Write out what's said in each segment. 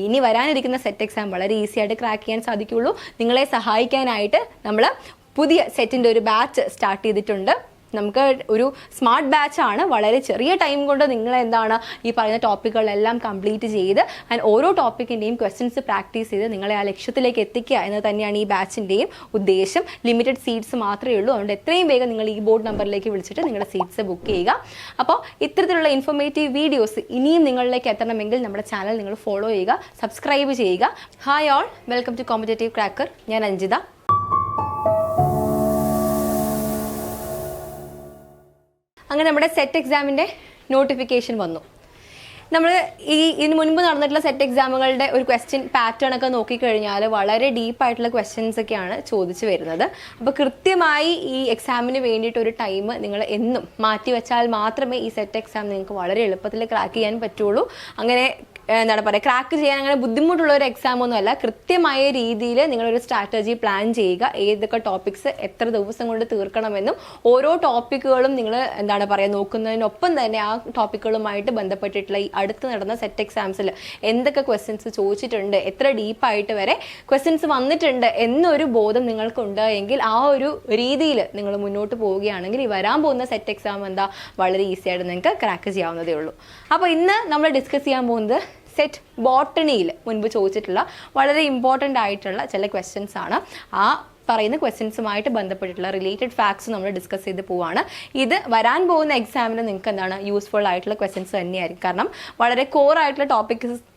ഇനി വരാനിരിക്കുന്ന set exam വളരെ ഈസി ആയിട്ട് ക്രാക്ക് ചെയ്യാൻ സാധിക്കുകയുള്ളൂ. നിങ്ങളെ സഹായിക്കാനായിട്ട് നമ്മൾ പുതിയ സെറ്റിൻ്റെ ഒരു ബാച്ച് സ്റ്റാർട്ട് ചെയ്തിട്ടുണ്ട്. നമുക്ക് ഒരു സ്മാർട്ട് ബാച്ചാണ്. വളരെ ചെറിയ ടൈം കൊണ്ട് നിങ്ങൾ എന്താണ് ഈ പറയുന്ന ടോപ്പിക്കുകളെല്ലാം കംപ്ലീറ്റ് ചെയ്ത് ആൻഡ് ഓരോ ടോപ്പിക്കിൻ്റെയും ക്വസ്റ്റ്യൻസ് പ്രാക്ടീസ് ചെയ്ത് നിങ്ങളെ ആ ലക്ഷ്യത്തിലേക്ക് എത്തിക്കുക എന്നത് തന്നെയാണ് ഈ ബാച്ചിൻ്റെയും ഉദ്ദേശം. ലിമിറ്റഡ് സീറ്റ്സ് മാത്രമേ ഉള്ളൂ. അതുകൊണ്ട് എത്രയും വേഗം നിങ്ങൾ ഈ ബോർഡ് നമ്പറിലേക്ക് വിളിച്ചിട്ട് നിങ്ങളുടെ സീറ്റ്സ് ബുക്ക് ചെയ്യുക. അപ്പോൾ ഇത്തരത്തിലുള്ള ഇൻഫോർമേറ്റീവ് വീഡിയോസ് ഇനിയും നിങ്ങളിലേക്ക് എത്തണമെങ്കിൽ നമ്മുടെ ചാനൽ നിങ്ങൾ ഫോളോ ചെയ്യുക, സബ്സ്ക്രൈബ് ചെയ്യുക. Hi all, welcome to Competitive Cracker. ഞാൻ അഞ്ജിത. അങ്ങനെ നമ്മുടെ സെറ്റ് എക്സാമിൻ്റെ നോട്ടിഫിക്കേഷൻ വന്നു. നമ്മൾ ഇതിന് മുൻപ് നടന്നിട്ടുള്ള സെറ്റ് എക്സാമുകളുടെ ഒരു ക്വസ്റ്റ്യൻ പാറ്റേൺ ഒക്കെ നോക്കിക്കഴിഞ്ഞാൽ വളരെ ഡീപ്പായിട്ടുള്ള ക്വസ്റ്റ്യൻസ് ഒക്കെയാണ് ചോദിച്ചു വരുന്നത്. അപ്പോൾ കൃത്യമായി ഈ എക്സാമിന് വേണ്ടിയിട്ട് ഒരു ടൈം നിങ്ങൾ എന്നും മാറ്റി വെച്ചാൽ മാത്രമേ ഈ സെറ്റ് എക്സാം നിങ്ങൾക്ക് വളരെ എളുപ്പത്തിൽ ക്രാക്ക് ചെയ്യാൻ പറ്റുള്ളൂ. അങ്ങനെ എന്താണ് പറയുക, ക്രാക്ക് ചെയ്യാൻ അങ്ങനെ ബുദ്ധിമുട്ടുള്ള ഒരു എക്സാം ഒന്നുമല്ല. കൃത്യമായ രീതിയിൽ നിങ്ങളൊരു സ്ട്രാറ്റജി പ്ലാൻ ചെയ്യുക. ഏതൊക്കെ ടോപ്പിക്സ് എത്ര ദിവസം കൊണ്ട് തീർക്കണമെന്നും ഓരോ ടോപ്പിക്കുകളും നിങ്ങൾ എന്താണ് പറയുക നോക്കുന്നതിനൊപ്പം തന്നെ ആ ടോപ്പിക്കുകളുമായിട്ട് ബന്ധപ്പെട്ടിട്ടുള്ള ഈ അടുത്ത് നടന്ന സെറ്റ് എക്സാംസിൽ എന്തൊക്കെ ക്വസ്റ്റ്യൻസ് ചോദിച്ചിട്ടുണ്ട്, എത്ര ഡീപ്പായിട്ട് വരെ ക്വസ്റ്റ്യൻസ് വന്നിട്ടുണ്ട് എന്നൊരു ബോധം നിങ്ങൾക്കുണ്ട് എങ്കിൽ ആ ഒരു രീതിയിൽ നിങ്ങൾ മുന്നോട്ട് പോവുകയാണെങ്കിൽ ഈ വരാൻ പോകുന്ന സെറ്റ് എക്സാം വളരെ ഈസി ആയിട്ട് നിങ്ങൾക്ക് ക്രാക്ക് ചെയ്യാവുന്നതേ ഉള്ളൂ. അപ്പോൾ ഇന്ന് നമ്മൾ ഡിസ്കസ് ചെയ്യാൻ പോകുന്നത് സെറ്റ് ബോട്ടണിയിൽ മുൻപ് ചോദിച്ചിട്ടുള്ള വളരെ ഇമ്പോർട്ടൻ്റ് ആയിട്ടുള്ള ചില ക്വസ്റ്റ്യൻസ് ആണ്. ആ പറയുന്ന ക്വസ്റ്റ്യൻസുമായിട്ട് ബന്ധപ്പെട്ടിട്ടുള്ള റിലേറ്റഡ് ഫാക്ട്സ് നമ്മൾ ഡിസ്കസ് ചെയ്ത് പോവാണ്. ഇത് വരാൻ പോകുന്ന എക്സാമിന് നിങ്ങൾക്ക് എന്താണ് യൂസ്ഫുൾ ആയിട്ടുള്ള ക്വസ്റ്റ്യൻസ് തന്നെയായിരിക്കും. കാരണം വളരെ കോർ ആയിട്ടുള്ള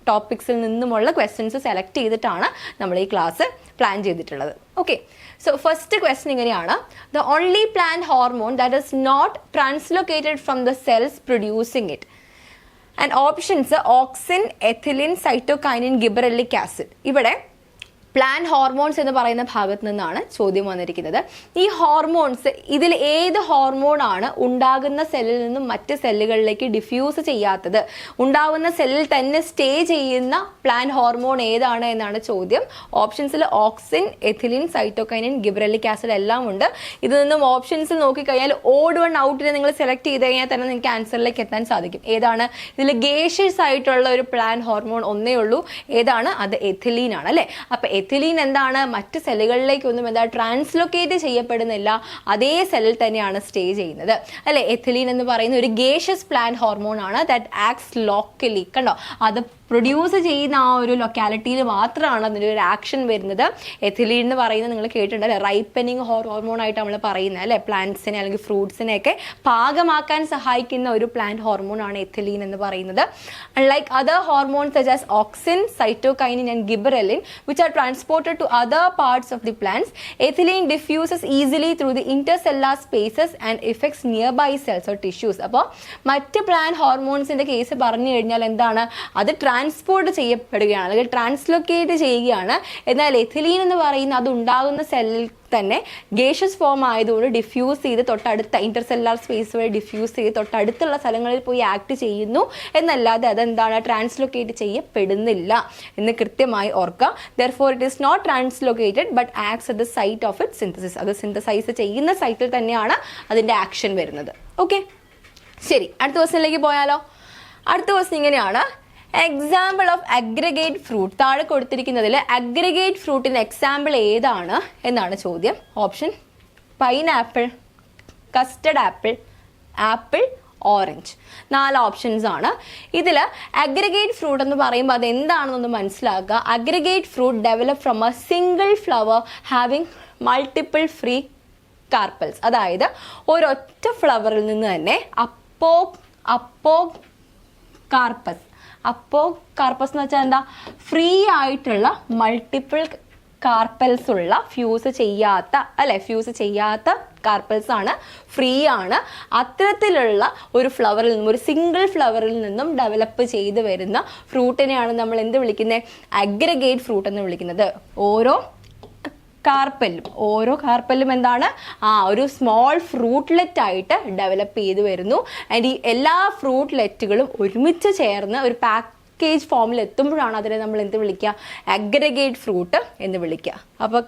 ടോപ്പിക്സിൽ നിന്നുമുള്ള ക്വസ്റ്റ്യൻസ് സെലക്ട് ചെയ്തിട്ടാണ് നമ്മൾ ഈ ക്ലാസ് പ്ലാൻ ചെയ്തിട്ടുള്ളത്. ഓക്കെ, സോ ഫസ്റ്റ് ക്വസ്റ്റ്യൻ ഇങ്ങനെയാണ്: the only plant hormone that is not translocated from the cells producing it. And options auxin, ethylene, cytokinin, gibberellic acid. ഇവിടെ പ്ലാന്റ് ഹോർമോൺസ് എന്ന് പറയുന്ന ഭാഗത്ത് നിന്നാണ് ചോദ്യം വന്നിരിക്കുന്നത്. ഈ ഹോർമോൺസ് ഇതിൽ ഏത് ഹോർമോണാണ് ഉണ്ടാകുന്ന സെല്ലിൽ നിന്നും മറ്റ് സെല്ലുകളിലേക്ക് ഡിഫ്യൂസ് ചെയ്യാത്തത്? ഉണ്ടാകുന്ന സെല്ലിൽ തന്നെ സ്റ്റേ ചെയ്യുന്ന പ്ലാന്റ് ഹോർമോൺ ഏതാണ് എന്നാണ് ചോദ്യം. ഓപ്ഷൻസിൽ auxin, ethylene, cytokinin, gibberellic acid എല്ലാം ഉണ്ട്. ഇതിൽ നിന്നും ഓപ്ഷൻസ് നോക്കിക്കഴിഞ്ഞാൽ ഓഡ് വൺ ഔട്ടിനെ നിങ്ങൾ സെലക്ട് ചെയ്ത് കഴിഞ്ഞാൽ തന്നെ നിങ്ങൾക്ക് ആൻസറിലേക്ക് എത്താൻ സാധിക്കും. ഏതാണ് ഇതിൽ ഗേഷ്യസ് ആയിട്ടുള്ള ഒരു പ്ലാന്റ് ഹോർമോൺ ഒന്നേ ഉള്ളൂ. ഏതാണ് അത്? എഥിലീൻ ആണ് അല്ലേ. അപ്പം എഥിലീൻ എന്താണ്? മറ്റ് സെല്ലുകളിലേക്കൊന്നും ട്രാൻസ്ലൊക്കേറ്റ് ചെയ്യപ്പെടുന്നില്ല, അതേ സെല്ലിൽ തന്നെയാണ് സ്റ്റേ ചെയ്യുന്നത് അല്ലെ. എഥിലീൻ എന്ന് പറയുന്ന ഒരു ഗേഷ്യസ് പ്ലാന്റ് ഹോർമോൺ ആണ്. That acts locally. കണ്ടോ, അത് പ്രൊഡ്യൂസ് ചെയ്യുന്ന ആ ഒരു ലൊക്കാലിറ്റിയിൽ മാത്രമാണ് അതിൻ്റെ ഒരു ആക്ഷൻ വരുന്നത്. എഥിലീൻ എന്ന് പറയുന്നത് നിങ്ങൾ കേട്ടിട്ടുണ്ട് അല്ലെ, റൈപ്പനിങ് ഹോർമോൺ ആയിട്ട് നമ്മൾ പറയുന്നത് അല്ലെ. പ്ലാന്റ്സിനെ അല്ലെങ്കിൽ ഫ്രൂട്ട്സിനെയൊക്കെ പാകമാക്കാൻ സഹായിക്കുന്ന ഒരു പ്ലാന്റ് ഹോർമോൺ ആണ് എഥിലീൻ എന്ന് പറയുന്നത്. Unlike other hormones such as auxin, cytokinin and gibberellin which are transported to other parts of the plants, ethylene diffuses easily through the intercellular spaces and affects nearby cells or tissues. അപ്പോൾ മറ്റ് plant ഹോർമോൺസിന്റെ case പറഞ്ഞു കഴിഞ്ഞാൽ എന്താണ്? അത് transport ചെയ്യപ്പെടുകയാണ് അല്ലെങ്കിൽ translocate ചെയ്യുകയാണ്. എന്നാൽ എഥിലീൻ എന്ന് പറയുന്ന അത് ഉണ്ടാകുന്ന സെല്ലിൽ തന്നെ ഗേഷ്യസ് ഫോം ആയതുകൊണ്ട് ഡിഫ്യൂസ് ചെയ്ത് തൊട്ടടുത്ത ഇന്റർസെല്ലുലാർ സ്പേസ് വഴി ഡിഫ്യൂസ് ചെയ്ത് തൊട്ടടുത്തുള്ള സ്ഥലങ്ങളിൽ പോയി ആക്ട് ചെയ്യുന്നു എന്നല്ലാതെ അതെന്താണ് ട്രാൻസ്ലൊക്കേറ്റ് ചെയ്യപ്പെടുന്നില്ല എന്ന് കൃത്യമായി ഓർക്കുക. therefore it is not translocated but acts at the site of its synthesis. അത് സിന്തസൈസ് ചെയ്യുന്ന സൈറ്റിൽ തന്നെയാണ് അതിൻ്റെ ആക്ഷൻ വരുന്നത്. ഓക്കെ, ശരി, അടുത്ത ക്വസ്റ്റ്യനിലേക്ക് പോയാലോ. അടുത്ത ക്വസ്റ്റ്യൻ ഇങ്ങനെയാണ്: എക്സാമ്പിൾ ഓഫ് അഗ്രിഗേറ്റ് ഫ്രൂട്ട്. താഴെ കൊടുത്തിരിക്കുന്നതിൽ അഗ്രിഗേറ്റ് ഫ്രൂട്ടിന് എക്സാമ്പിൾ ഏതാണ് എന്നാണ് ചോദ്യം. Option pineapple, custard apple, apple, orange. 4 options ആണ്. ഇതിൽ അഗ്രിഗേറ്റ് ഫ്രൂട്ട് എന്ന് പറയുമ്പോൾ അത് എന്താണെന്നൊന്ന് മനസ്സിലാക്കുക. Aggregate fruit develop from A single flower having multiple free carpels. അതായത് ഒരൊറ്റ ഫ്ലവറിൽ നിന്ന് തന്നെ കാർപ്പസ് എന്ന് വെച്ചാൽ എന്താ? ഫ്രീ ആയിട്ടുള്ള മൾട്ടിപ്പിൾ കാർപ്പൽസ് ഉള്ള ഫ്യൂസ് ചെയ്യാത്ത കാർപ്പൽസ് ആണ്, ഫ്രീ ആണ്. അത്തരത്തിലുള്ള ഒരു ഫ്ലവറിൽ നിന്നും, ഒരു സിംഗിൾ ഫ്ലവറിൽ നിന്നും ഡെവലപ്പ് ചെയ്ത് വരുന്ന ഫ്രൂട്ടിനെയാണ് നമ്മൾ എന്ത് വിളിക്കുന്നത്? അഗ്രിഗേറ്റ് ഫ്രൂട്ട് എന്ന് വിളിക്കുന്നത്. ഓരോ കാർപ്പലും എന്താണ്? ഒരു സ്മോൾ ഫ്രൂട്ട്ലെറ്റ് ആയിട്ട് ഡെവലപ്പ് ചെയ്ത് വരുന്നു. ആൻഡ് ഈ എല്ലാ ഫ്രൂട്ട്ലെറ്റുകളും ഒരുമിച്ച് ചേർന്ന് ഒരു പാക്കേജ് ഫോമിൽ എത്തുമ്പോഴാണ് അതിനെ നമ്മൾ എന്ത് വിളിക്കുക? അഗ്രിഗേറ്റ് ഫ്രൂട്ട് എന്ന് വിളിക്കുക. അപ്പോൾ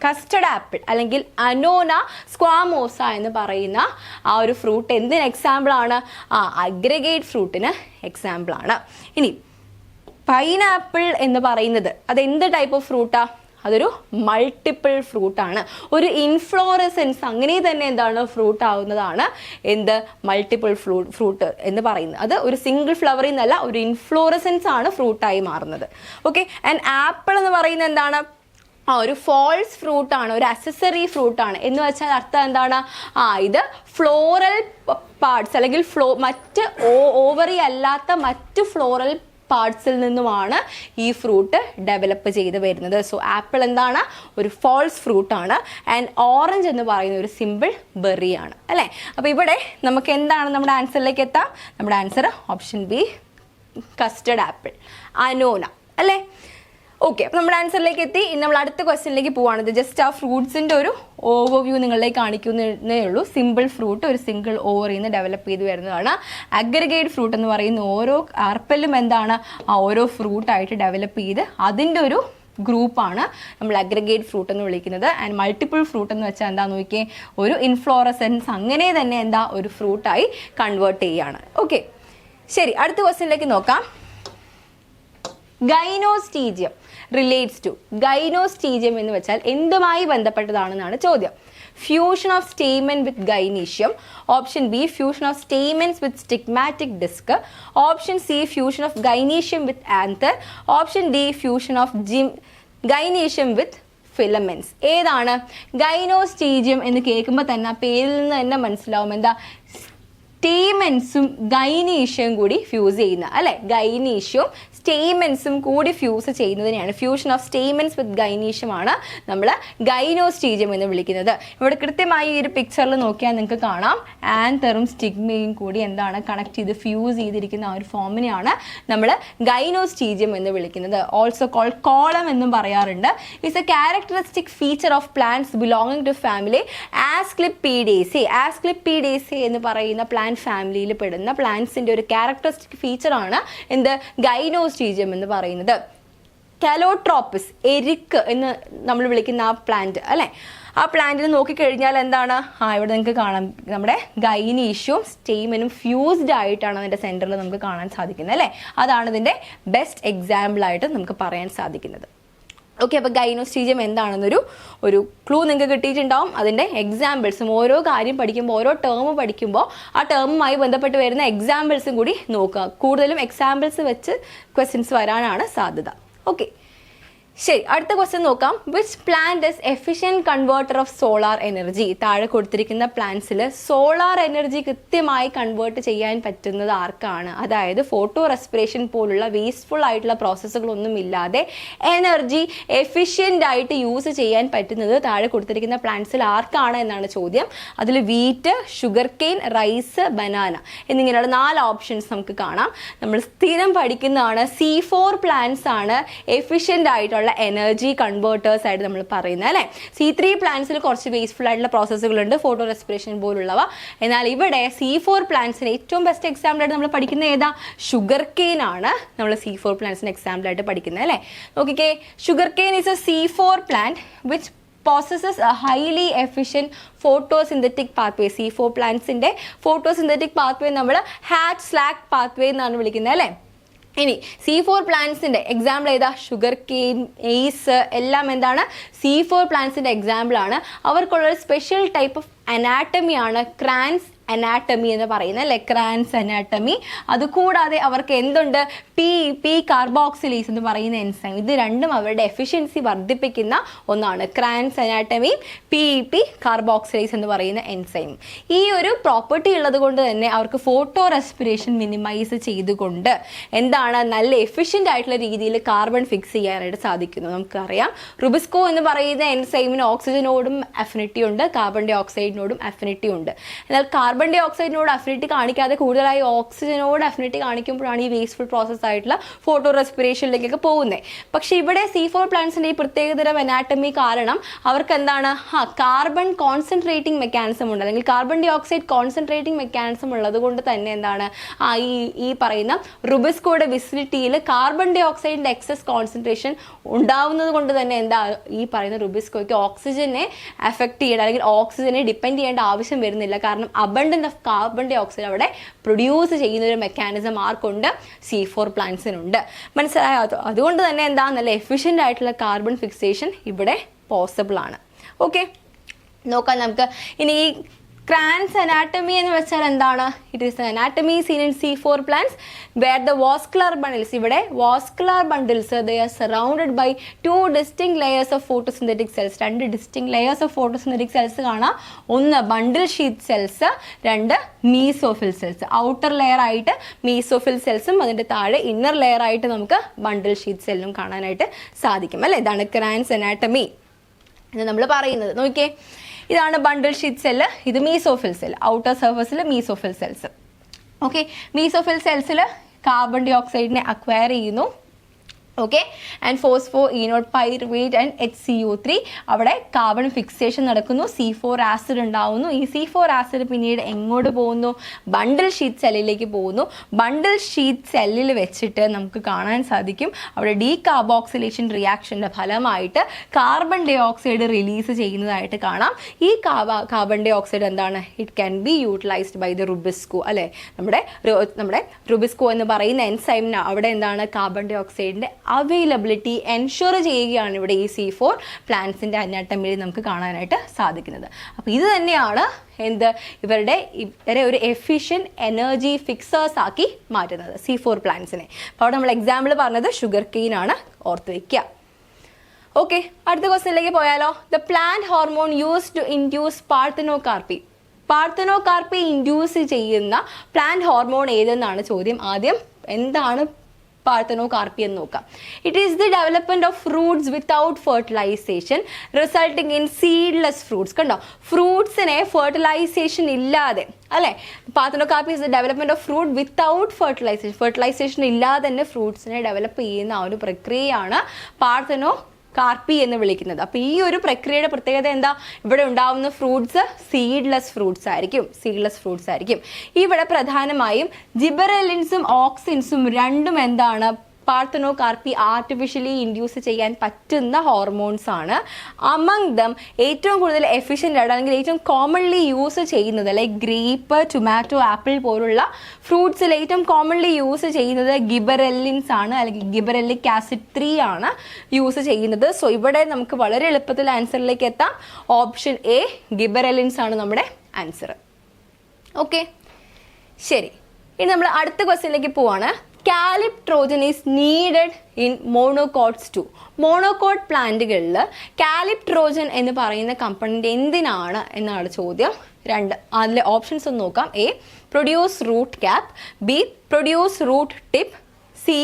കസ്റ്റർഡ് ആപ്പിൾ അല്ലെങ്കിൽ അനോന സ്ക്വാമോസ എന്ന് പറയുന്ന ആ ഒരു ഫ്രൂട്ട് എന്തിന് എക്സാമ്പിൾ ആണ്? അഗ്രിഗേറ്റ് ഫ്രൂട്ടിന് എക്സാമ്പിൾ ആണ്. ഇനി പൈനാപ്പിൾ എന്ന് പറയുന്നത് അതെന്ത് ടൈപ്പ് ഓഫ് ഫ്രൂട്ടാ? അതൊരു മൾട്ടിപ്പിൾ ഫ്രൂട്ടാണ്. ഒരു ഇൻഫ്ലോറസെൻസ് അങ്ങനെ തന്നെ എന്താണ് ഫ്രൂട്ട് ആവുന്നതാണ് എന്ത് മൾട്ടിപ്പിൾ ഫ്രൂട്ട് എന്ന് പറയുന്നത്. അത് ഒരു സിംഗിൾ ഫ്ലവറിൽ നിന്നല്ല, ഒരു ഇൻഫ്ലോറസെൻസ് ആണ് ഫ്രൂട്ടായി മാറുന്നത്. ഓക്കെ. ആൻഡ് ആപ്പിൾ എന്ന് പറയുന്നത് എന്താണ്? ഒരു ഫോൾസ് ഫ്രൂട്ടാണ്, ഒരു അക്സസറി ഫ്രൂട്ടാണ്. എന്ന് വെച്ചാൽ അർത്ഥം എന്താണ്? ഇത് ഫ്ലോറൽ പാർട്സ് അല്ലെങ്കിൽ മറ്റ് ഓവറി അല്ലാത്ത മറ്റ് ഫ്ലോറൽ പാർട്സിൽ നിന്നുമാണ് ഈ ഫ്രൂട്ട് ഡെവലപ്പ് ചെയ്ത് വരുന്നത്. സോ ആപ്പിൾ എന്താണ്? ഒരു ഫോൾസ് ഫ്രൂട്ടാണ്. ആൻഡ് ഓറഞ്ച് എന്ന് പറയുന്ന ഒരു സിമ്പിൾ ബെറിയാണ് അല്ലേ. അപ്പോൾ ഇവിടെ നമുക്ക് എന്താണ് നമ്മുടെ ആൻസറിലേക്ക് എത്താം? നമ്മുടെ answer option B, custard apple, Annona അല്ലേ. ഓക്കെ, അപ്പോൾ നമ്മുടെ ആൻസറിലേക്ക് എത്തി. ഇനി നമ്മൾ അടുത്ത ക്വസ്റ്റ്യനിലേക്ക് പോവാണ്. ഇത് ജസ്റ്റ് ആ ഫ്രൂട്ട്സിൻ്റെ ഒരു ഓവർവ്യൂ നിങ്ങളിലേക്ക് കാണിക്കുന്നതേ ഉള്ളൂ. സിമ്പിൾ ഫ്രൂട്ട് ഒരു സിംഗിൾ ഓവറിൽ നിന്ന് ഡെവലപ്പ് ചെയ്ത് വരുന്നതാണ്. അഗ്രിഗേറ്റ് ഫ്രൂട്ട് എന്ന് പറയുന്ന ഓരോ ആർപ്പലും എന്താണ്? ഓരോ ഫ്രൂട്ടായിട്ട് ഡെവലപ്പ് ചെയ്ത് അതിൻ്റെ ഒരു ഗ്രൂപ്പാണ് നമ്മൾ അഗ്രിഗേറ്റ് ഫ്രൂട്ട് എന്ന് വിളിക്കുന്നത്. ആൻഡ് മൾട്ടിപ്പിൾ ഫ്രൂട്ട് എന്ന് വെച്ചാൽ എന്താണെന്ന് നോക്കിയേ, ഒരു ഇൻഫ്ലോറസെൻസ് അങ്ങനെ തന്നെ എന്താ ഒരു ഫ്രൂട്ടായി കൺവേർട്ട് ചെയ്യുകയാണ്. ഓക്കെ, ശരി, അടുത്ത ക്വസ്റ്റ്യനിലേക്ക് നോക്കാം. ഗൈനോസ്റ്റീജിയം റിലേറ്റ്സ് ടു. ഗൈനോസ്റ്റീജിയം എന്ന് വെച്ചാൽ എന്തുമായി ബന്ധപ്പെട്ടതാണെന്നാണ് ചോദ്യം. Fusion of stamen with gynoecium. Option B, fusion of stamens with stigmatic disc. Option C, fusion of gynoecium with anther. Option D, fusion of gynoecium with filaments. ഏതാണ്? ഗൈനോസ്റ്റീജിയം എന്ന് കേൾക്കുമ്പോൾ തന്നെ പേരിൽ നിന്ന് തന്നെ മനസ്സിലാവും എന്താ? സ്റ്റേമൻസും ഗൈനീഷ്യവും കൂടി ഫ്യൂസ് ചെയ്യുന്ന അല്ലെ. ഗൈനീഷ്യവും സ്റ്റേമൻസും കൂടി ഫ്യൂസ് ചെയ്യുന്നതിനെയാണ് ഫ്യൂഷൻ ഓഫ് സ്റ്റേമൻസ് വിത്ത് ഗൈനീഷ്യമാണ് നമ്മൾ ഗൈനോസ്റ്റീജിയം എന്ന് വിളിക്കുന്നത്. ഇവിടെ കൃത്യമായി ഈ ഒരു പിക്ചറിൽ നോക്കിയാൽ നിങ്ങൾക്ക് കാണാം ആന്തറും സ്റ്റിഗ്മയും കൂടി എന്താണ് കണക്ട് ചെയ്ത് ഫ്യൂസ് ചെയ്തിരിക്കുന്ന ആ ഒരു ഫോമിനെയാണ് നമ്മൾ ഗൈനോസ്റ്റീജിയം എന്ന് വിളിക്കുന്നത്. ഓൾസോ കോൾഡ് കോളം എന്നും പറയാറുണ്ട്. It's a characteristic feature of plants belonging to family Asclepiadaceae. Asclepiadaceae എന്ന് പറയുന്ന പ്ലാന്റ് ഫാമിലിയിൽ പെടുന്ന പ്ലാന്റ്സിന്റെ ഒരു ക്യാരക്ടറിസ്റ്റിക് ഫീച്ചറാണ് എന്ത്? ഗൈനോസ്റ്റീജിയം എന്ന് പറയുന്നത്. കാലോട്രോപ്പിസ്, എരിക്ക് എന്ന് നമ്മൾ വിളിക്കുന്ന ആ പ്ലാന്റ് അല്ലെ. ആ പ്ലാന്റിന് നോക്കിക്കഴിഞ്ഞാൽ എന്താണ്? ഇവിടെ നിങ്ങൾക്ക് കാണാം നമ്മുടെ ഗൈനീഷ്യവും സ്റ്റേമനും ഫ്യൂസ്ഡ് ആയിട്ടാണ് അതിൻ്റെ സെൻറ്ററിൽ നമുക്ക് കാണാൻ സാധിക്കുന്നത് അല്ലേ. അതാണ് ഇതിൻ്റെ ബെസ്റ്റ് എക്സാമ്പിൾ ആയിട്ട് നമുക്ക് പറയാൻ സാധിക്കുന്നത്. ഓക്കെ, അപ്പോൾ ഗൈനോസ്റ്റീജിയം എന്താണെന്നൊരു ക്ലൂ നിങ്ങൾക്ക് കിട്ടിയിട്ടുണ്ടാവും. അതിൻ്റെ എക്സാമ്പിൾസും ഓരോ കാര്യം പഠിക്കുമ്പോൾ ഓരോ ടേം പഠിക്കുമ്പോൾ ആ ടേമുമായി ബന്ധപ്പെട്ട് വരുന്ന എക്സാമ്പിൾസും കൂടി നോക്കുക. കൂടുതലും എക്സാമ്പിൾസ് വെച്ച് ക്വസ്റ്റ്യൻസ് വരാനാണ് സാധ്യത. ഓക്കെ, ശരി, അടുത്ത ക്വസ്റ്റ്യൻ നോക്കാം. Which plant is efficient converter of solar energy? താഴെ കൊടുത്തിരിക്കുന്ന പ്ലാന്റ്സിൽ സോളാർ എനർജി കൃത്യമായി കൺവേർട്ട് ചെയ്യാൻ പറ്റുന്നത് ആർക്കാണ്? അതായത് ഫോട്ടോ റെസ്പിറേഷൻ പോലുള്ള വേസ്റ്റ്ഫുൾ ആയിട്ടുള്ള പ്രോസസ്സുകളൊന്നും ഇല്ലാതെ എനർജി എഫിഷ്യൻ്റ് ആയിട്ട് യൂസ് ചെയ്യാൻ പറ്റുന്നത് താഴെ കൊടുത്തിരിക്കുന്ന പ്ലാന്റ്സിൽ ആർക്കാണ് എന്നാണ് ചോദ്യം. അതിൽ wheat, sugarcane, rice, banana എന്നിങ്ങനെയുള്ള 4 ഓപ്ഷൻസ് നമുക്ക് കാണാം. നമ്മൾ സ്ഥിരം പഠിക്കുന്നതാണ് C4 പ്ലാന്റ്സ് ആണ് എഫിഷ്യൻ്റ് ആയിട്ടുള്ള എനർജി കൺവേർട്ടേഴ്സ് ആയിട്ട് നമ്മൾ പറയുന്നത് അല്ലേ. C3 പ്ലാന്റ്സിൽ കുറച്ച് വേസ്റ്റ്ഫുൾ ആയിട്ടുള്ള പ്രോസസ്സുകളുണ്ട്, ഫോട്ടോ റെസ്പിറേഷൻ പോലുള്ളവ. എന്നാൽ ഇവിടെ C4 പ്ലാന്റ്സിന് ഏറ്റവും ബെസ്റ്റ് എക്സാമ്പിൾ ആയിട്ട് നമ്മൾ പഠിക്കുന്ന ഏതാ? ഷുഗർ കെയിൻ ആണ് നമ്മൾ C4 പ്ലാന്റ്സിന് എക്സാമ്പിൾ ആയിട്ട് പഠിക്കുന്നത് അല്ലേ. നോക്കിക്കേ, sugar cane is a C4 plant which possesses a highly efficient photosynthetic pathway. C4 പ്ലാന്റ്സിന്റെ photosynthetic pathway നമ്മൾ ഹാറ്റ്-സ്ലാക്ക് പാത്വേ എന്നാണ് വിളിക്കുന്നത് അല്ലേ. ഇനി C4 പ്ലാന്റ്സിന്റെ എക്സാമ്പിൾ ഏതാ? ഷുഗർ കെയിൻ, എയ്സ് എല്ലാം എന്താണ്? C4 പ്ലാന്റ്സിന്റെ എക്സാമ്പിൾ ആണ്. അവർക്കുള്ള സ്പെഷ്യൽ ടൈപ്പ് ഓഫ് അനാട്ടമിയാണ് ക്രാൻസ് അനാട്ടമി എന്ന് പറയുന്നത് അല്ലെ. Kranz anatomy. അതുകൂടാതെ അവർക്ക് എന്തുണ്ട്? പി കാർബോക്സിലേസ് എന്ന് പറയുന്ന എൻസൈം. ഇത് രണ്ടും അവരുടെ എഫിഷ്യൻസി വർദ്ധിപ്പിക്കുന്ന ഒന്നാണ്. ക്രാൻസ് അനാട്ടമിയും പി കാർബോക്സിലേസ് എന്ന് പറയുന്ന എൻസൈം. ഈ ഒരു പ്രോപ്പർട്ടി ഉള്ളത് കൊണ്ട് തന്നെ അവർക്ക് ഫോട്ടോ റെസ്പിറേഷൻ മിനിമൈസ് ചെയ്തുകൊണ്ട് എന്താണ് നല്ല എഫിഷ്യൻ്റ് ആയിട്ടുള്ള രീതിയിൽ കാർബൺ ഫിക്സ് ചെയ്യാനായിട്ട് സാധിക്കുന്നു. നമുക്കറിയാം റുബിസ്കോ എന്ന് പറയുന്ന എൻസൈമിന് ഓക്സിജനോടും അഫിനിറ്റി ഉണ്ട്, കാർബൺ ഡൈ ഓക്സൈഡിനോടും അഫിനിറ്റി ഉണ്ട്. എന്നാൽ കാർബൺ ഡൈ ഓക്സൈഡിനോട് അഫിനിറ്റി കാണിക്കാതെ കൂടുതലായി ഓക്സിജനോട് അഫിനിറ്റി കാണിക്കുമ്പോഴാണ് ഈ വേസ്റ്റ്ഫുൾ പ്രോസസ് ആയിട്ടുള്ള ഫോട്ടോ റെസ്പിറേഷനിലേക്കൊക്കെ പോകുന്നത്. പക്ഷേ ഇവിടെ C4 പ്ലാന്റ്സിന്റെ ഈ പ്രത്യേകതരം അനാട്ടമി കാരണം അവർക്ക് എന്താണ്? കാർബൺ കോൺസെൻട്രേറ്റിംഗ് മെക്കാനിസം ഉണ്ട്, അല്ലെങ്കിൽ carbon dioxide concentrating mechanism ഉള്ളത് കൊണ്ട് തന്നെ എന്താണ് ഈ പറയുന്ന റുബിസ്കോയുടെ വിസിലിറ്റിയിൽ കാർബൺ ഡൈ ഓക്സൈഡിന്റെ എക്സസ് കോൺസെൻട്രേഷൻ ഉണ്ടാവുന്നത് കൊണ്ട് തന്നെ എന്താ ഈ പറയുന്ന റുബിസ്കോയ്ക്ക് ഓക്സിജനെ അഫക്ട് ചെയ്യേണ്ട അല്ലെങ്കിൽ ഓക്സിജനെ ഡിപ്പെൻഡ് ചെയ്യേണ്ട ആവശ്യം വരുന്നില്ല. കാരണം abundance of carbon dioxide അവിടെ പ്രൊഡ്യൂസ് ചെയ്യുന്ന ഒരു മെക്കാനിസം ആർക്കുണ്ട്? C4 പ്ലാന്റ്സിനുണ്ട്. മനസ്സിലായോ? അതുകൊണ്ട് തന്നെ എന്താ നല്ല എഫിഷ്യൻ്റ് ആയിട്ടുള്ള കാർബൺ ഫിക്സേഷൻ ഇവിടെ പോസിബിൾ ആണ്. ഓക്കെ, നോക്കാം നമുക്ക്. ഇനി ഈ Kranz anatomy എന്ന് വെച്ചാൽ എന്താണ്? It is an anatomy seen in C4 plants where the vascular bundles, ഇവിടെ vascular bundles, they are surrounded by two distinct layers of photosynthetic cells. രണ്ട് distinct layers of photosynthetic cells കാണാം. ഒന്ന് bundle sheath cells, രണ്ട് mesophyll cells. outer layer ആയിട്ട് mesophyll cellsഉം അതിൻ്റെ താഴെ inner layer ആയിട്ട് നമുക്ക് bundle sheath cellഉം കാണാനായിട്ട് സാധിക്കും അല്ലേ? ഇതാണ് Kranz anatomy എന്ന് നമ്മൾ പറയുന്നത്. നോക്കിയേ, ഇതാണ് ബണ്ടിൽ ഷീറ്റ് സെല്ല്, ഇത് മീസോഫിൽ സെൽ, ഔട്ടർ സർഫസിൽ മീസോഫിൽ സെൽസ്. ഓക്കെ, മീസോഫിൽ സെൽസിൽ കാർബൺ ഡൈ ഓക്സൈഡിനെ അക്വയർ ചെയ്യുന്നു. Okay, and phosphoenolpyruvate and HCO3 അവിടെ കാർബൺ ഫിക്സേഷൻ നടക്കുന്നു, C4 ആസിഡ് ഉണ്ടാവുന്നു. ഈ C4 ആസിഡ് പിന്നീട് എങ്ങോട്ട് പോകുന്നു? ബണ്ടിൽ ഷീറ്റ് സെല്ലിലേക്ക് പോകുന്നു. ബണ്ടിൽ ഷീറ്റ് സെല്ലിൽ വെച്ചിട്ട് നമുക്ക് കാണാൻ സാധിക്കും അവിടെ ഡീകാർബോക്സിലേഷൻ റിയാക്ഷൻ്റെ ഫലമായിട്ട് കാർബൺ ഡൈ ഓക്സൈഡ് റിലീസ് ചെയ്യുന്നതായിട്ട് കാണാം. ഈ കാർബൺ ഡൈ ഓക്സൈഡ് എന്താണ്? It can be utilised by the rubisco അല്ലേ? നമ്മുടെ റുബിസ്കോ എന്ന് പറയുന്ന എൻസൈമിന് അവിടെ എന്താണ്? കാർബൺ ഡൈ ഓക്സൈഡിൻ്റെ അവൈലബിലിറ്റി എൻഷുർ ചെയ്യുകയാണ് ഇവിടെ ഈ C4 പ്ലാന്റ്സിൻ്റെ അനാട്ടമിയിൽ നമുക്ക് കാണാനായിട്ട് സാധിക്കുന്നത്. അപ്പോൾ ഇത് തന്നെയാണ് ഇവരുടെ ഒരു എഫിഷ്യൻറ്റ് എനർജി ഫിക്സേഴ്സ് ആക്കി മാറ്റുന്നത് C4 പ്ലാന്റ്സിനെ. അപ്പോൾ അവിടെ നമ്മൾ എക്സാമ്പിൾ പറഞ്ഞത് ഷുഗർ കെയിൻ ആണ്, ഓർത്ത് വയ്ക്കുക. ഓക്കെ, അടുത്ത ക്വസ്റ്റ്യനിലേക്ക് പോയാലോ. The plant hormone use to induce parthenocarpy. Parthenocarpy induce ചെയ്യുന്ന പ്ലാന്റ് ഹോർമോൺ ഏതെന്നാണ് ചോദ്യം. ആദ്യം എന്താണ് പാർത്തനോകാർപ്പി എന്ന് നോക്കാം. It is the development of fruits without fertilisation resulting in seedless fruits. കണ്ടോ, ഫ്രൂട്ട്സിനെ ഫെർട്ടിലൈസേഷൻ ഇല്ലാതെ അല്ലേ? Parthenocarpy is the development of fruit without fertilisation. Fertilisation ഇല്ലാതെ തന്നെ ഫ്രൂട്ട്സിനെ ഡെവലപ്പ് ചെയ്യുന്ന ആ ഒരു പ്രക്രിയയാണ് പാർത്തനോകാർപ്പി എന്ന് വിളിക്കുന്നത്. അപ്പോൾ ഈ ഒരു പ്രക്രിയയുടെ പ്രത്യേകത എന്താ? ഇവിടെ ഉണ്ടാവുന്ന ഫ്രൂട്ട്സ് സീഡ്ലെസ് ഫ്രൂട്ട്സ് ആയിരിക്കും. ഇവിടെ പ്രധാനമായും ജിബറലിൻസും ഓക്സിൻസും രണ്ടും എന്താണ്? പാർത്തനോകാർപ്പി ആർട്ടിഫിഷ്യലി ഇൻഡ്യൂസ് ചെയ്യാൻ പറ്റുന്ന ഹോർമോൺസ് ആണ്. അമംഗ് ദം ഏറ്റവും കൂടുതൽ എഫിഷ്യൻ്റ് ആയിട്ട് അല്ലെങ്കിൽ ഏറ്റവും കോമൺലി യൂസ് ചെയ്യുന്നത് ലൈക്ക് ഗ്രേപ്പ്, ടൊമാറ്റോ, ആപ്പിൾ പോലുള്ള ഫ്രൂട്ട്സിൽ ഏറ്റവും കോമൺലി യൂസ് ചെയ്യുന്നത് ഗിബറെല്ലിൻസ് ആണ്, അല്ലെങ്കിൽ ഗിബറെല്ലിക് ആസിഡ് 3 ആണ് യൂസ് ചെയ്യുന്നത്. സോ ഇവിടെ നമുക്ക് വളരെ എളുപ്പത്തിൽ ആൻസറിലേക്ക് എത്താം. ഓപ്ഷൻ എ ഗിബറെല്ലിൻസ് ആണ് നമ്മുടെ ആൻസർ. ഓക്കെ, ശരി. ഇനി നമ്മൾ അടുത്ത ക്വസ്റ്റ്യനിലേക്ക് പോവാണ്. Calyptrogen is needed in monocots to. Monocot പ്ലാന്റുകളിൽ കാലിപ്ട്രോജൻ എന്ന് പറയുന്ന കമ്പണന്റ് എന്തിനാണ് എന്നാണ് ചോദ്യം. അതിലെ ഓപ്ഷൻസ് ഒന്ന് നോക്കാം. A produce root cap, B produce root tip, C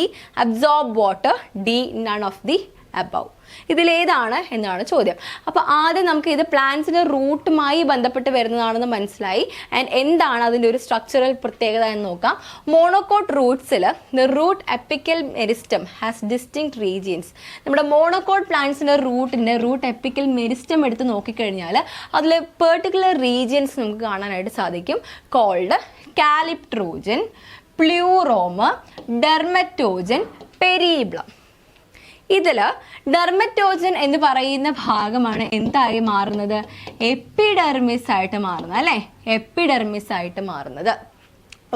absorb water, D none of the above. ഇതിലേതാണ് എന്നാണ് ചോദ്യം. അപ്പോൾ ആദ്യം നമുക്ക് ഇത് പ്ലാന്റ്സിന്റെ റൂട്ടുമായി ബന്ധപ്പെട്ട് വരുന്നതാണെന്ന് മനസ്സിലായി. ആൻഡ് എന്താണ് അതിൻ്റെ ഒരു സ്ട്രക്ചറൽ പ്രത്യേകത എന്ന് നോക്കാം. മോണോകോട്ട് റൂട്ട്സിൽ the root apical meristem has distinct regions. നമ്മുടെ മോണോകോട്ട് പ്ലാന്റ്സിന്റെ റൂട്ട് എപ്പിക്കൽ മെരിസ്റ്റം എടുത്ത് നോക്കിക്കഴിഞ്ഞാൽ അതിൽ പെർട്ടിക്കുലർ റീജിയൻസ് നമുക്ക് കാണാനായിട്ട് സാധിക്കും. Called calyptrogen, plerome, dermatogen, periblem. ഇതിൽ ഡെർമറ്റോജൻ എന്ന് പറയുന്ന ഭാഗമാണ് എന്തായി മാറുന്നത്? എപ്പിഡെർമിസ് ആയിട്ട് മാറുന്നത് അല്ലേ? എപ്പിഡെർമിസ് ആയിട്ട് മാറുന്നത്.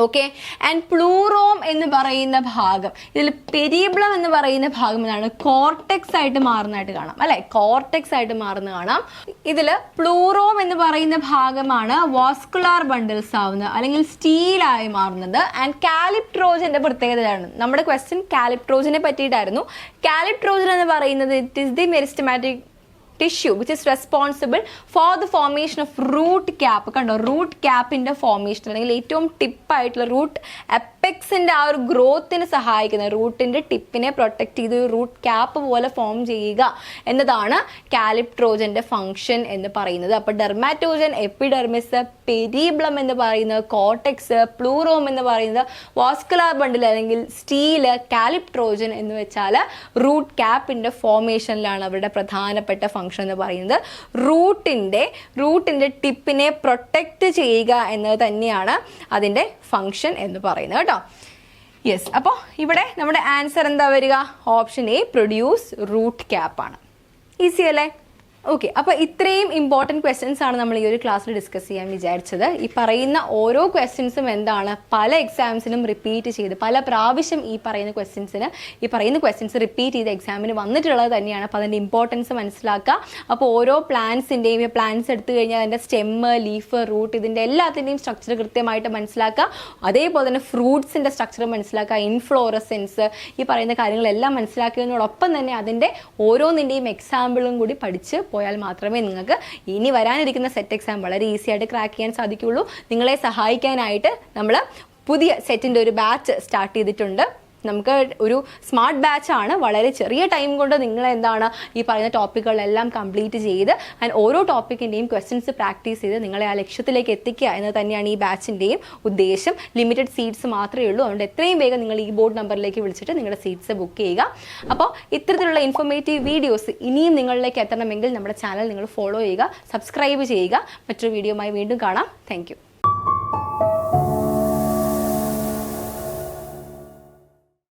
ഓക്കെ, ആൻഡ് പ്ലൂറോം എന്ന് പറയുന്ന ഭാഗം, ഇതിൽ പെരീബ്ലം എന്ന് പറയുന്ന ഭാഗം എന്താണ്? കോർട്ടെക്സ് ആയിട്ട് മാറുന്നതായിട്ട് കാണാം അല്ലെ? കോർട്ടെക്സ് ആയിട്ട് മാറുന്ന കാണാം. ഇതിൽ പ്ലൂറോം എന്ന് പറയുന്ന ഭാഗമാണ് വാസ്കുലാർ ബണ്ടിൽസ് ആവുന്നത് അല്ലെങ്കിൽ സ്റ്റീലായി മാറുന്നത്. ആൻഡ് കാലിപ്ട്രോജന്റെ പ്രത്യേകതയാണ്. നമ്മുടെ ക്വസ്റ്റ്യൻ കാലിപ്ട്രോജനെ പറ്റിയിട്ടായിരുന്നു. കാലിപ്ട്രോജൻ എന്ന് പറയുന്നത് it is the meristematic tissue which is responsible for the formation of root cap. കണ്ടോ, റൂട്ട് ക്യാപ്പിന്റെ ഫോർമേഷൻ അല്ലെങ്കിൽ ഏറ്റവും ടിപ്പായിട്ടുള്ള റൂട്ട് എപ്പെക്സിന്റെ ആ ഒരു ഗ്രോത്തിന് സഹായിക്കുന്ന റൂട്ടിന്റെ ടിപ്പിനെ പ്രൊട്ടക്ട് ചെയ്ത് ഒരു റൂട്ട് ക്യാപ്പ് പോലെ ഫോം ചെയ്യുക എന്നതാണ് കാലിപ്ട്രോജന്റെ ഫംഗ്ഷൻ എന്ന് പറയുന്നത്. അപ്പോൾ ഡെർമാറ്റോജൻ, എപ്പിഡെർമിസ്, പെരീബ്ലം എന്ന് പറയുന്നത് കോർട്ടെക്സ്, പ്ലൂറോം എന്ന് പറയുന്നത് വാസ്കുലാർ ബണ്ടിൽ അല്ലെങ്കിൽ സ്റ്റീല്, കാലിപ്ട്രോജൻ എന്ന് വെച്ചാൽ റൂട്ട് ക്യാപ്പിന്റെ ഫോർമേഷനിലാണ് അവരുടെ പ്രധാനപ്പെട്ട ഫംഗ്ഷൻ എന്ന് പറയുന്നത്. റൂട്ടിന്റെ ടിപ്പിനെ പ്രൊട്ടക്റ്റ് ചെയ്യുക എന്നത് തന്നെയാണ് അതിൻ്റെ ഫംഗ്ഷൻ എന്ന് പറയുന്നത് കേട്ടോ. യെസ്, അപ്പോൾ ഇവിടെ നമ്മുടെ ആൻസർ എന്താ വരിക? Option A produce root cap ആണ്. ഈസി അല്ലേ? ഓക്കെ, അപ്പോൾ ഇത്രയും ഇമ്പോർട്ടൻറ്റ് ക്വസ്റ്റ്യൻസ് ആണ് നമ്മൾ ഈ ഒരു ക്ലാസ്സിൽ ഡിസ്കസ് ചെയ്യാൻ വിചാരിച്ചത്. ഈ പറയുന്ന ഓരോ ക്വസ്റ്റ്യൻസും എന്താണ്, പല എക്സാംസിനും റിപ്പീറ്റ് ചെയ്ത് പല പ്രാവശ്യം ഈ പറയുന്ന ക്വസ്റ്റ്യൻസ് റിപ്പീറ്റ് ചെയ്ത് എക്സാമിന് വന്നിട്ടുള്ളത് തന്നെയാണ്. അപ്പോൾ അതിൻ്റെ ഇമ്പോർട്ടൻസ് മനസ്സിലാക്കുക. അപ്പോൾ ഓരോ പ്ലാന്റ്സിൻ്റെയും പ്ലാന്റ്സ് എടുത്തു കഴിഞ്ഞാൽ അതിൻ്റെ സ്റ്റെമ്മ്, ലീഫ്, റൂട്ട് ഇതിൻ്റെ എല്ലാത്തിൻ്റെയും സ്ട്രക്ചർ കൃത്യമായിട്ട് മനസ്സിലാക്കുക. അതേപോലെ തന്നെ ഫ്രൂട്ട്സിൻ്റെ സ്ട്രക്ചർ മനസ്സിലാക്കുക, ഇൻഫ്ലോറസെൻസ്, ഈ പറയുന്ന കാര്യങ്ങളെല്ലാം മനസ്സിലാക്കുന്നതിനോടൊപ്പം തന്നെ അതിൻ്റെ ഓരോന്നിൻ്റെയും എക്സാമ്പിളും കൂടി പഠിച്ച് പോയാൽ മാത്രമേ നിങ്ങൾക്ക് ഇനി വരാനിരിക്കുന്ന സെറ്റ് എക്സാം വളരെ ഈസി ആയിട്ട് ക്രാക്ക് ചെയ്യാൻ സാധിക്കുകയുള്ളൂ. നിങ്ങളെ സഹായിക്കാനായിട്ട് നമ്മൾ പുതിയ സെറ്റിൻ്റെ ഒരു ബാച്ച് സ്റ്റാർട്ട് ചെയ്തിട്ടുണ്ട്. നമുക്ക് ഒരു സ്മാർട്ട് ബാച്ചാണ്. വളരെ ചെറിയ ടൈം കൊണ്ട് നിങ്ങൾ എന്താണ് ഈ പറയുന്ന ടോപ്പിക്കുകളെല്ലാം കംപ്ലീറ്റ് ചെയ്ത് ആൻഡ് ഓരോ ടോപ്പിക്കിൻ്റെയും ക്വസ്റ്റ്യൻസ് പ്രാക്ടീസ് ചെയ്ത് നിങ്ങളെ ആ ലക്ഷ്യത്തിലേക്ക് എത്തിക്കുക എന്ന് തന്നെയാണ് ഈ ബാച്ചിൻ്റെയും ഉദ്ദേശം. ലിമിറ്റഡ് സീറ്റ്സ് മാത്രമേ ഉള്ളൂ. അതുകൊണ്ട് എത്രയും വേഗം നിങ്ങൾ ഈ ബോർഡ് നമ്പറിലേക്ക് വിളിച്ചിട്ട് നിങ്ങളുടെ സീറ്റ്സ് ബുക്ക് ചെയ്യുക. അപ്പോൾ ഇത്തരത്തിലുള്ള ഇൻഫോർമേറ്റീവ് വീഡിയോസ് ഇനിയും നിങ്ങളിലേക്ക് എത്തണമെങ്കിൽ നമ്മുടെ ചാനൽ നിങ്ങൾ ഫോളോ ചെയ്യുക, സബ്സ്ക്രൈബ് ചെയ്യുക. മറ്റൊരു വീഡിയോയുമായി വീണ്ടും കാണാം. താങ്ക്